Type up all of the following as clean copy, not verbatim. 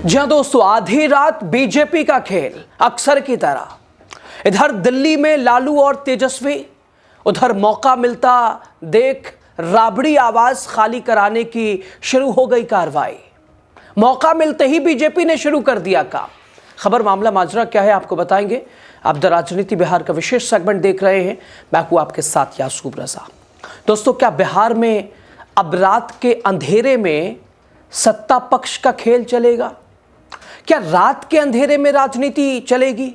जी हाँ दोस्तों, आधी रात बीजेपी का खेल अक्सर की तरह। इधर दिल्ली में लालू और तेजस्वी, उधर मौका मिलता देख राबड़ी आवाज खाली कराने की शुरू हो गई कार्रवाई। मौका मिलते ही बीजेपी ने शुरू कर दिया काम। खबर मामला माजरा क्या है आपको बताएंगे। आप द राजनीति बिहार का विशेष सेगमेंट देख रहे हैं। मैं हूं आपके साथ यासूब रजा। दोस्तों, क्या बिहार में अब रात के अंधेरे में सत्ता पक्ष का खेल चलेगा? क्या रात के अंधेरे में राजनीति चलेगी?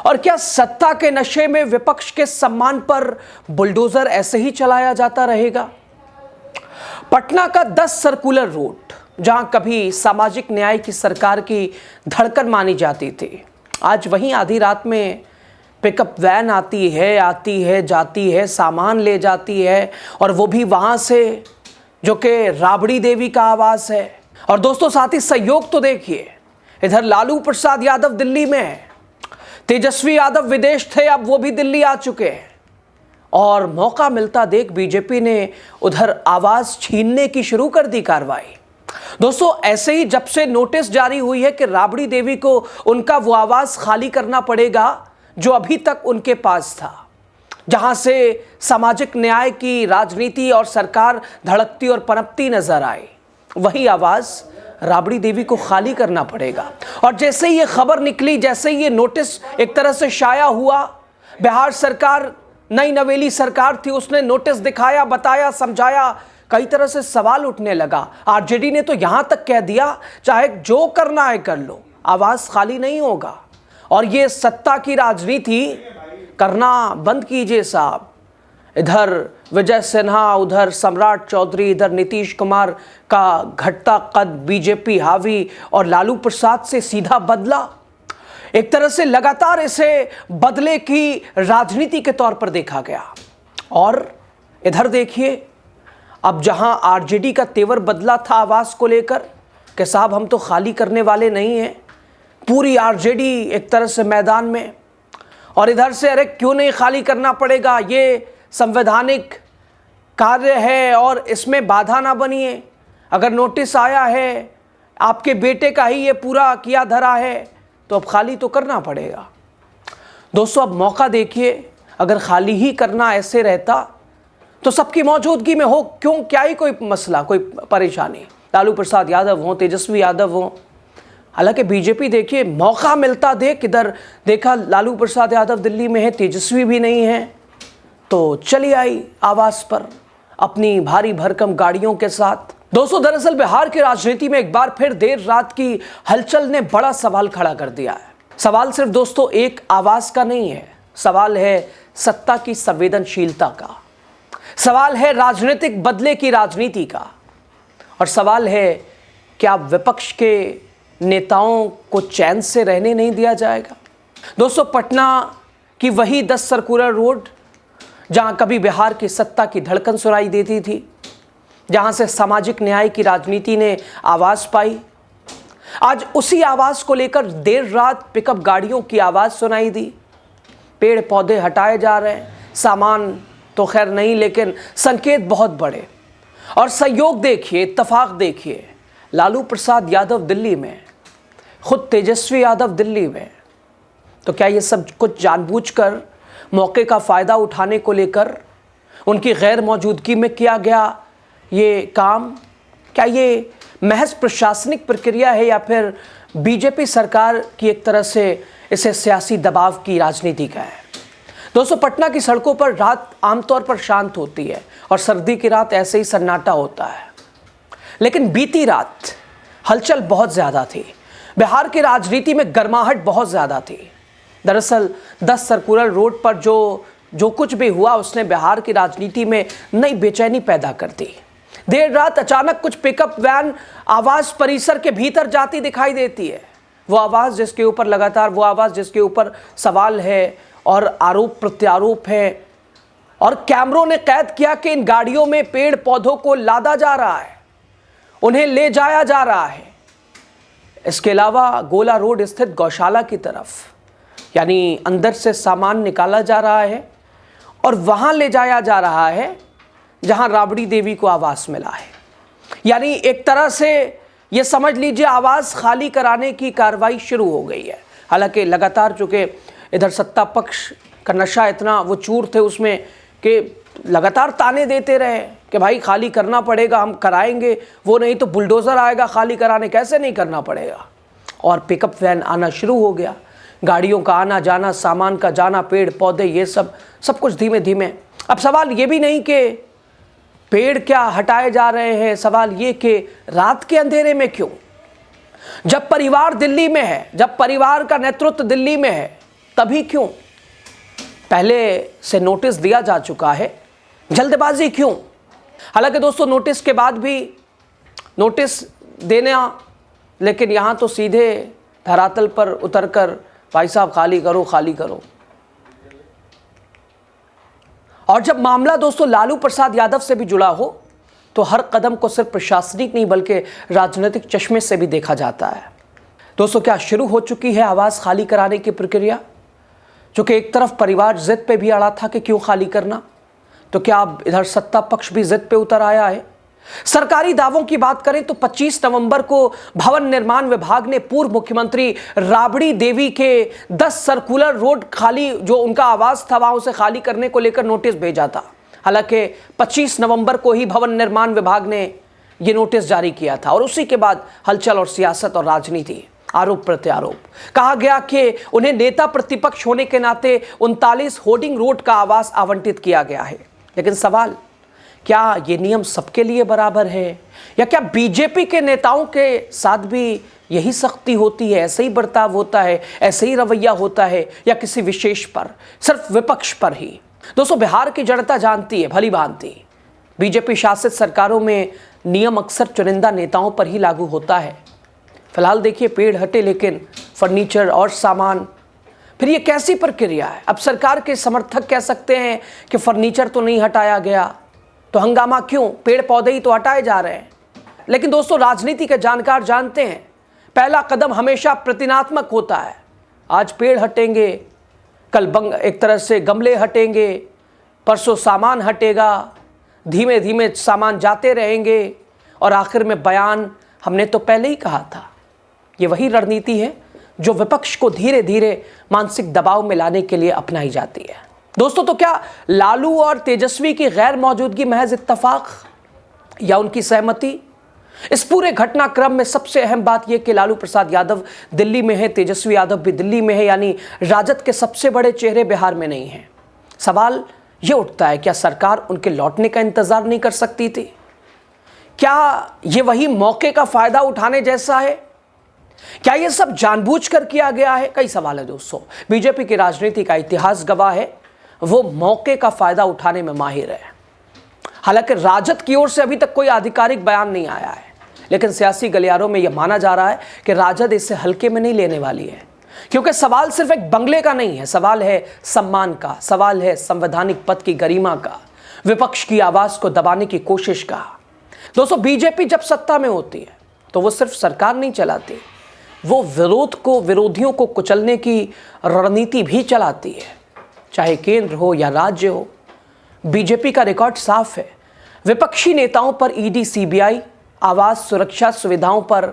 और क्या सत्ता के नशे में विपक्ष के सम्मान पर बुलडोजर ऐसे ही चलाया जाता रहेगा? पटना का 10 सर्कुलर रोड, जहां कभी सामाजिक न्याय की सरकार की धड़कन मानी जाती थी, आज वहीं आधी रात में पिकअप वैन आती है जाती है, सामान ले जाती है, और वो भी वहां से जो कि राबड़ी देवी का आवास है। और दोस्तों, साथ ही सहयोग तो देखिए, इधर लालू प्रसाद यादव दिल्ली में है, तेजस्वी यादव विदेश थे, अब वो भी दिल्ली आ चुके हैं, और मौका मिलता देख बीजेपी ने उधर आवाज छीनने की शुरू कर दी कार्रवाई। दोस्तों, ऐसे ही जब से नोटिस जारी हुई है कि राबड़ी देवी को उनका वो आवास खाली करना पड़ेगा जो अभी तक उनके पास था, जहां से सामाजिक न्याय की राजनीति और सरकार धड़कती और पनपती नजर आई, वही आवाज राबड़ी देवी को खाली करना पड़ेगा। और जैसे ही ये खबर निकली, जैसे ही ये नोटिस एक तरह से शाया हुआ, बिहार सरकार नई नवेली सरकार थी, उसने नोटिस दिखाया, बताया, समझाया, कई तरह से सवाल उठने लगा। आरजेडी ने तो यहां तक कह दिया, चाहे जो करना है कर लो, आवाज खाली नहीं होगा, और ये सत्ता की राजनीति करना बंद कीजिए साहब। इधर विजय सिन्हा, उधर सम्राट चौधरी, इधर नीतीश कुमार का घटता कद, बीजेपी हावी, और लालू प्रसाद से सीधा बदला। एक तरह से लगातार इसे बदले की राजनीति के तौर पर देखा गया। और इधर देखिए, अब जहां आरजेडी का तेवर बदला था आवास को लेकर कि साहब हम तो खाली करने वाले नहीं हैं, पूरी आरजेडी एक तरह से मैदान में, और इधर से अरे क्यों नहीं खाली करना पड़ेगा, ये संवैधानिक कार्य है और इसमें बाधा ना बनिए, अगर नोटिस आया है, आपके बेटे का ही ये पूरा किया धरा है, तो अब खाली तो करना पड़ेगा। दोस्तों, अब मौका देखिए, अगर खाली ही करना ऐसे रहता तो सबकी मौजूदगी में हो, क्यों, क्या ही कोई मसला, कोई परेशानी, लालू प्रसाद यादव हो, तेजस्वी यादव हो। हालांकि बीजेपी देखिए मौका मिलता देख, इधर देखा लालू प्रसाद यादव दिल्ली में है, तेजस्वी भी नहीं है, तो चली आई आवास पर अपनी भारी भरकम गाड़ियों के साथ। दोस्तों, दरअसल बिहार की राजनीति में एक बार फिर देर रात की हलचल ने बड़ा सवाल खड़ा कर दिया है। सवाल सिर्फ दोस्तों एक आवाज का नहीं है, सवाल है सत्ता की संवेदनशीलता का, सवाल है राजनीतिक बदले की राजनीति का, और सवाल है क्या विपक्ष के नेताओं को चैन से रहने नहीं दिया जाएगा। दोस्तों, पटना की वही 10 सर्कुलर रोड, जहां कभी बिहार की सत्ता की धड़कन सुनाई देती थी, जहां से सामाजिक न्याय की राजनीति ने आवाज पाई, आज उसी आवाज को लेकर देर रात पिकअप गाड़ियों की आवाज सुनाई दी। पेड़ पौधे हटाए जा रहे हैं, सामान तो खैर नहीं, लेकिन संकेत बहुत बड़े। और सहयोग देखिए, इत्तेफाक देखिए, लालू प्रसाद यादव दिल्ली में, खुद तेजस्वी यादव दिल्ली में। तो क्या ये सब कुछ जानबूझकर मौके का फ़ायदा उठाने को लेकर उनकी गैर मौजूदगी में किया गया ये काम? क्या ये महज प्रशासनिक प्रक्रिया है, या फिर बीजेपी सरकार की एक तरह से इसे सियासी दबाव की राजनीति का है? दोस्तों, पटना की सड़कों पर रात आमतौर पर शांत होती है, और सर्दी की रात ऐसे ही सन्नाटा होता है, लेकिन बीती रात हलचल बहुत ज़्यादा थी, बिहार की राजनीति में गर्माहट बहुत ज़्यादा थी। दरअसल 10 सर्कुलर रोड पर जो कुछ भी हुआ, उसने बिहार की राजनीति में नई बेचैनी पैदा कर दी। देर रात अचानक कुछ पिकअप वैन आवास परिसर के भीतर जाती दिखाई देती है, वो आवाज़ जिसके ऊपर लगातार, वो आवाज़ जिसके ऊपर सवाल है और आरोप प्रत्यारोप है, और कैमरों ने कैद किया कि इन गाड़ियों में पेड़ पौधों को लादा जा रहा है, उन्हें ले जाया जा रहा है। इसके अलावा गोला रोड स्थित गौशाला की तरफ, यानी अंदर से सामान निकाला जा रहा है और वहां ले जाया जा रहा है जहां राबड़ी देवी को आवास मिला है। यानी एक तरह से ये समझ लीजिए आवास खाली कराने की कार्रवाई शुरू हो गई है। हालांकि लगातार चूंकि इधर सत्ता पक्ष का नशा इतना वो चूर थे उसमें कि लगातार ताने देते रहे कि भाई खाली करना पड़ेगा, हम कराएंगे, वो नहीं तो बुलडोज़र आएगा खाली कराने, कैसे नहीं करना पड़ेगा। और पिकअप वैन आना शुरू हो गया, गाड़ियों का आना जाना, सामान का जाना, पेड़ पौधे, ये सब कुछ धीमे धीमे। अब सवाल ये भी नहीं कि पेड़ क्या हटाए जा रहे हैं, सवाल ये कि रात के अंधेरे में क्यों? जब परिवार दिल्ली में है, जब परिवार का नेतृत्व दिल्ली में है, तभी क्यों? पहले से नोटिस दिया जा चुका है, जल्दबाजी क्यों? हालांकि दोस्तों नोटिस के बाद भी नोटिस देना, लेकिन यहां तो सीधे धरातल पर उतरकर भाई साहब खाली करो, खाली करो। और जब मामला दोस्तों लालू प्रसाद यादव से भी जुड़ा हो तो हर कदम को सिर्फ प्रशासनिक नहीं बल्कि राजनीतिक चश्मे से भी देखा जाता है। दोस्तों क्या शुरू हो चुकी है आवास खाली कराने की प्रक्रिया? चूंकि एक तरफ परिवार जिद पे भी अड़ा था कि क्यों खाली करना, तो क्या अब इधर सत्ता पक्ष भी जिद पे उतर आया है? सरकारी दावों की बात करें तो 25 नवंबर को भवन निर्माण विभाग ने पूर्व मुख्यमंत्री राबड़ी देवी के 10 सर्कुलर रोड खाली जो उनका आवास था वहां उसे खाली करने को लेकर नोटिस भेजा था। हालांकि 25 नवंबर को ही भवन निर्माण विभाग ने यह नोटिस जारी किया था और उसी के बाद हलचल और सियासत और राजनीति, आरोप प्रत्यारोप। कहा गया कि उन्हें नेता प्रतिपक्ष होने के नाते 39 होर्डिंग रोड का आवास आवंटित किया गया है। लेकिन सवाल, क्या ये नियम सबके लिए बराबर है या क्या बीजेपी के नेताओं के साथ भी यही सख्ती होती है, ऐसे ही बर्ताव होता है, ऐसे ही रवैया होता है, या किसी विशेष पर, सिर्फ विपक्ष पर ही? दोस्तों बिहार की जनता जानती है भली भांति, बीजेपी शासित सरकारों में नियम अक्सर चुनिंदा नेताओं पर ही लागू होता है। फिलहाल देखिए पेड़ हटे लेकिन फर्नीचर और सामान, फिर ये कैसी प्रक्रिया है? अब सरकार के समर्थक कह सकते हैं कि फर्नीचर तो नहीं हटाया गया तो हंगामा क्यों, पेड़ पौधे ही तो हटाए जा रहे हैं। लेकिन दोस्तों राजनीति के जानकार जानते हैं पहला कदम हमेशा प्रतिनात्मक होता है। आज पेड़ हटेंगे, कल एक तरह से गमले हटेंगे, परसों सामान हटेगा, धीमे धीमे सामान जाते रहेंगे और आखिर में बयान हमने तो पहले ही कहा था। ये वही रणनीति है जो विपक्ष को धीरे धीरे मानसिक दबाव में लाने के लिए अपनाई जाती है। दोस्तों तो क्या लालू और तेजस्वी की गैर मौजूदगी महज इत्तफाक या उनकी सहमति? इस पूरे घटनाक्रम में सबसे अहम बात यह कि लालू प्रसाद यादव दिल्ली में है, तेजस्वी यादव भी दिल्ली में है, यानी राजद के सबसे बड़े चेहरे बिहार में नहीं हैं। सवाल यह उठता है, क्या सरकार उनके लौटने का इंतजार नहीं कर सकती थी? क्या यह वही मौके का फायदा उठाने जैसा है? क्या यह सब जानबूझकर किया गया है? कई सवाल है दोस्तों। बीजेपी की राजनीति का इतिहास गवाह है, वो मौके का फायदा उठाने में माहिर है। हालांकि राजद की ओर से अभी तक कोई आधिकारिक बयान नहीं आया है, लेकिन सियासी गलियारों में यह माना जा रहा है कि राजद इसे हल्के में नहीं लेने वाली है, क्योंकि सवाल सिर्फ एक बंगले का नहीं है, सवाल है सम्मान का, सवाल है संवैधानिक पद की गरिमा का, विपक्ष की आवाज को दबाने की कोशिश का। दोस्तों बीजेपी जब सत्ता में होती है तो वो सिर्फ सरकार नहीं चलाती, वो विरोधियों को कुचलने की रणनीति भी चलाती है, चाहे केंद्र हो या राज्य हो। बीजेपी का रिकॉर्ड साफ है, विपक्षी नेताओं पर ईडी, सीबीआई, आवास सुरक्षा सुविधाओं पर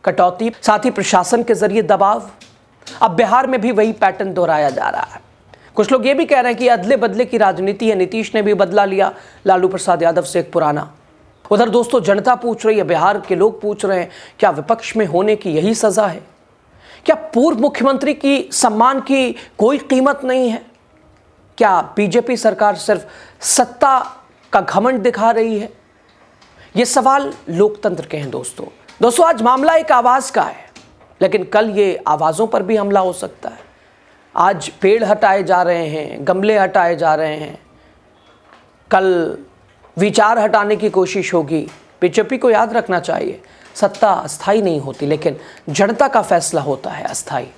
कटौती, साथ ही प्रशासन के जरिए दबाव। अब बिहार में भी वही पैटर्न दोहराया जा रहा है। कुछ लोग ये भी कह रहे हैं कि अदले बदले की राजनीति है, नीतीश ने भी बदला लिया लालू प्रसाद यादव से एक पुराना। उधर दोस्तों जनता पूछ रही है, बिहार के लोग पूछ रहे हैं, क्या विपक्ष में होने की यही सजा है? क्या पूर्व मुख्यमंत्री की सम्मान की कोई कीमत नहीं है? क्या बीजेपी सरकार सिर्फ सत्ता का घमंड दिखा रही है? ये सवाल लोकतंत्र के हैं दोस्तों। आज मामला एक आवाज का है, लेकिन कल ये आवाज़ों पर भी हमला हो सकता है। आज पेड़ हटाए जा रहे हैं, गमले हटाए जा रहे हैं, कल विचार हटाने की कोशिश होगी। बीजेपी को याद रखना चाहिए, सत्ता अस्थाई नहीं होती, लेकिन जनता का फैसला होता है अस्थाई।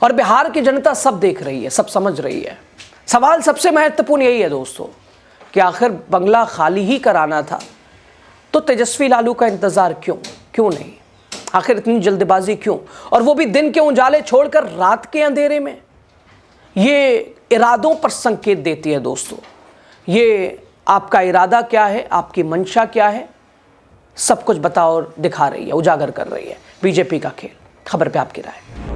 और बिहार की जनता सब देख रही है, सब समझ रही है। सवाल सबसे महत्वपूर्ण यही है दोस्तों कि आखिर बंगला खाली ही कराना था तो तेजस्वी लालू का इंतजार क्यों नहीं? आखिर इतनी जल्दबाजी क्यों, और वो भी दिन के उजाले छोड़कर रात के अंधेरे में? ये इरादों पर संकेत देती है दोस्तों। ये आपका इरादा क्या है, आपकी मंशा क्या है, सब कुछ बता और दिखा रही है, उजागर कर रही है बीजेपी का खेल। खबर पे आपकी राय।